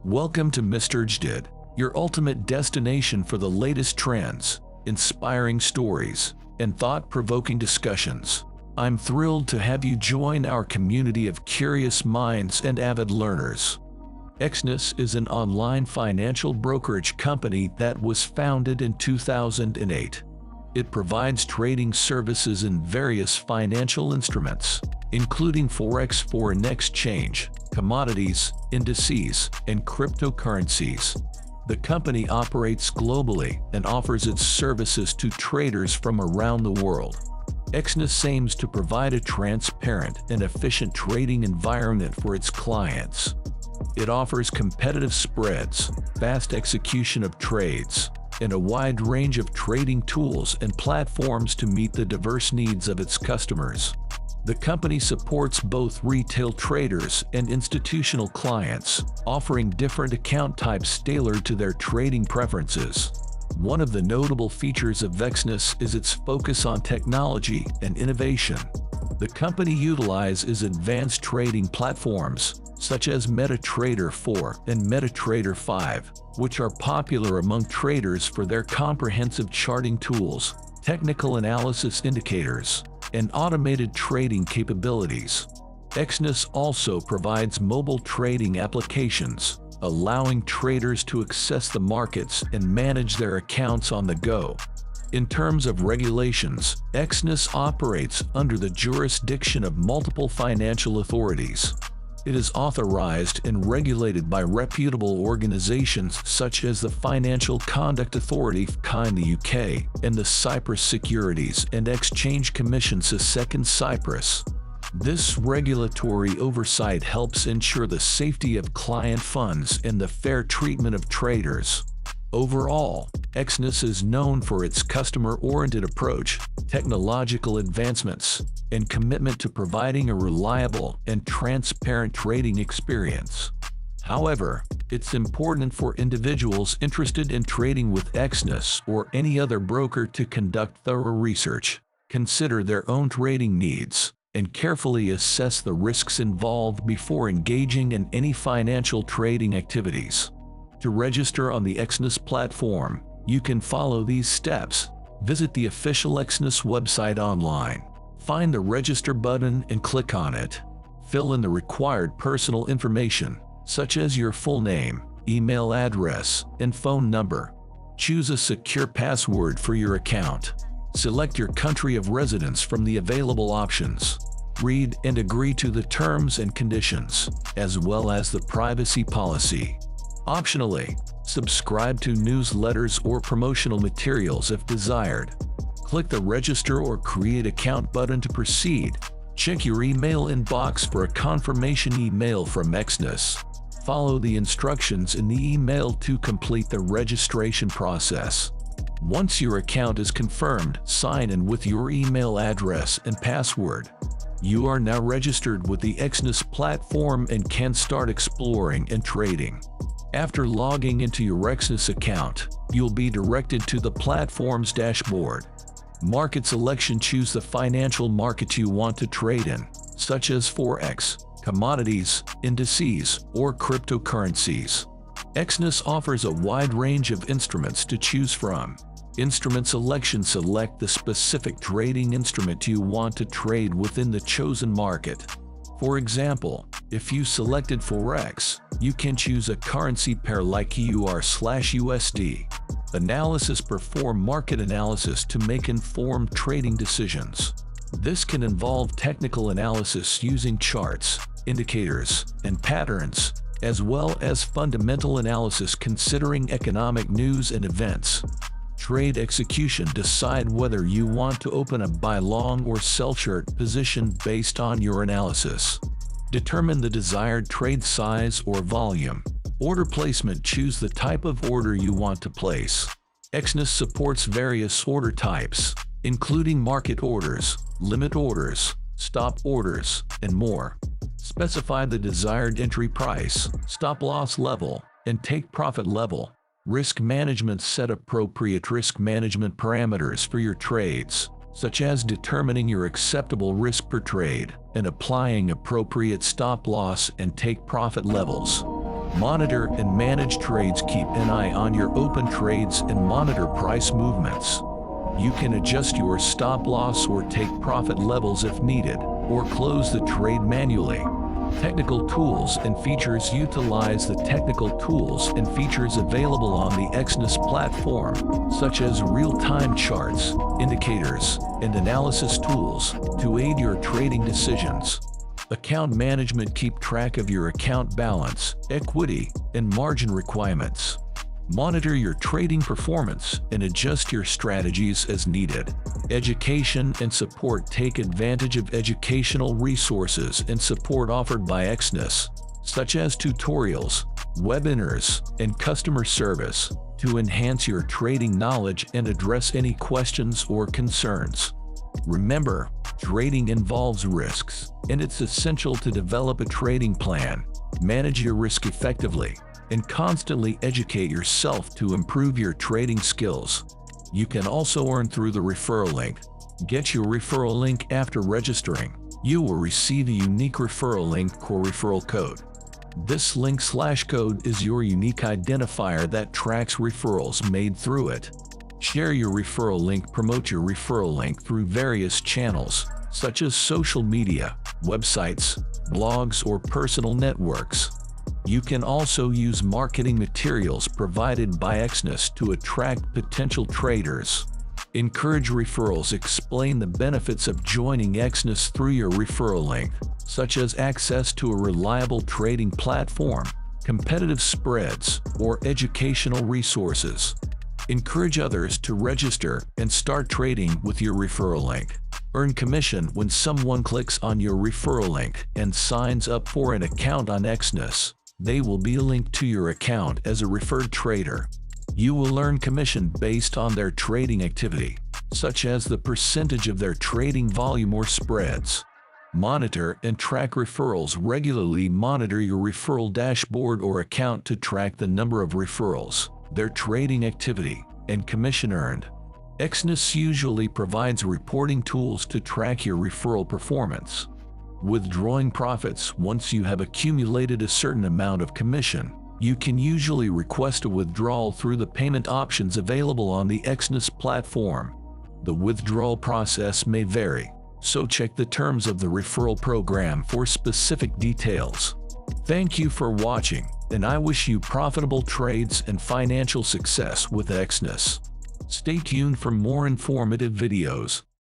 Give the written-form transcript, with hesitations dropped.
Welcome to xauusd, your ultimate destination for the latest trends, inspiring stories, and thought-provoking discussions. I'm thrilled to have you join our community of curious minds and avid learners. Exness is an online financial brokerage company that was founded in 2008. It provides trading services in various financial instruments, including Forex, foreign exchange, commodities, indices, and cryptocurrencies. The company operates globally and offers its services to traders from around the world. Exness aims to provide a transparent and efficient trading environment for its clients. It offers competitive spreads, fast execution of trades, and a wide range of trading tools and platforms to meet the diverse needs of its customers. The company supports both retail traders and institutional clients, offering different account types tailored to their trading preferences. One of the notable features of Exness is its focus on technology and innovation. The company utilizes advanced trading platforms, such as MetaTrader 4 and MetaTrader 5, which are popular among traders for their comprehensive charting tools, technical analysis indicators, and automated trading capabilities. Exness also provides mobile trading applications, allowing traders to access the markets and manage their accounts on the go. In terms of regulations, Exness operates under the jurisdiction of multiple financial authorities. It is authorized and regulated by reputable organizations such as the Financial Conduct Authority in the UK and the Cyprus Securities and Exchange Commission in Cyprus. This regulatory oversight helps ensure the safety of client funds and the fair treatment of traders. Overall, Exness is known for its customer-oriented approach, technological advancements, and commitment to providing a reliable and transparent trading experience. However, it's important for individuals interested in trading with Exness or any other broker to conduct thorough research, consider their own trading needs, and carefully assess the risks involved before engaging in any financial trading activities. To register on the Exness platform, you can follow these steps. Visit the official Exness website online. Find the register button and click on it. Fill in the required personal information, such as your full name, email address, and phone number. Choose a secure password for your account. Select your country of residence from the available options. Read and agree to the terms and conditions, as well as the privacy policy. Optionally, subscribe to newsletters or promotional materials if desired. Click the Register or Create Account button to proceed. Check your email inbox for a confirmation email from Exness. Follow the instructions in the email to complete the registration process. Once your account is confirmed, sign in with your email address and password. You are now registered with the Exness platform and can start exploring and trading. After logging into your Exness account, you'll be directed to the platform's dashboard. Market selection: choose the financial market you want to trade in, such as Forex, commodities, indices, or cryptocurrencies. Exness offers a wide range of instruments to choose from. Instrument selection: select the specific trading instrument you want to trade within the chosen market. For example, if you selected Forex, you can choose a currency pair like EUR/USD. Analysis: perform market analysis to make informed trading decisions. This can involve technical analysis using charts, indicators, and patterns, as well as fundamental analysis considering economic news and events. Trade execution: decide whether you want to open a buy long or sell short position based on your analysis. Determine the desired trade size or volume. Order placement: choose the type of order you want to place. Exness supports various order types, including market orders, limit orders, stop orders, and more. Specify the desired entry price, stop loss level, and take profit level. Risk management: set appropriate risk management parameters for your trades, such as determining your acceptable risk per trade and applying appropriate stop loss and take profit levels. Monitor and manage trades. Keep an eye on your open trades and monitor price movements. You can adjust your stop loss or take profit levels if needed, or close the trade manually. Technical tools and features. Utilize the technical tools and features available on the Exness platform, such as real-time charts, indicators, and analysis tools to aid your trading decisions. Account management. Keep track of your account balance, equity, and margin requirements. Monitor your trading performance and adjust your strategies as needed. Education and support. Take advantage of educational resources and support offered by Exness, such as tutorials, webinars, and customer service, to enhance your trading knowledge and address any questions or concerns. Remember, trading involves risks, and it's essential to develop a trading plan, manage your risk effectively, and constantly educate yourself to improve your trading skills. You can also earn through the referral link. Get your referral link after registering. You will receive a unique referral link or referral code. This link/code is your unique identifier that tracks referrals made through it. Share your referral link. Promote your referral link through various channels, such as social media, websites, blogs, or personal networks. You can also use marketing materials provided by Exness to attract potential traders. Encourage referrals. Explain the benefits of joining Exness through your referral link, such as access to a reliable trading platform, competitive spreads, or educational resources. Encourage others to register and start trading with your referral link. Earn commission when someone clicks on your referral link and signs up for an account on Exness. They will be linked to your account as a referred trader. You will earn commission based on their trading activity, such as the percentage of their trading volume or spreads. Monitor and track referrals regularly. Monitor your referral dashboard or account to track the number of referrals, their trading activity, and commission earned. Exness usually provides reporting tools to track your referral performance. Withdrawing profits. Once you have accumulated a certain amount of commission, you can usually request a withdrawal through the payment options available on the Exness platform. The withdrawal process may vary, so check the terms of the referral program for specific details. Thank you for watching, and I wish you profitable trades and financial success with Exness. Stay tuned for more informative videos.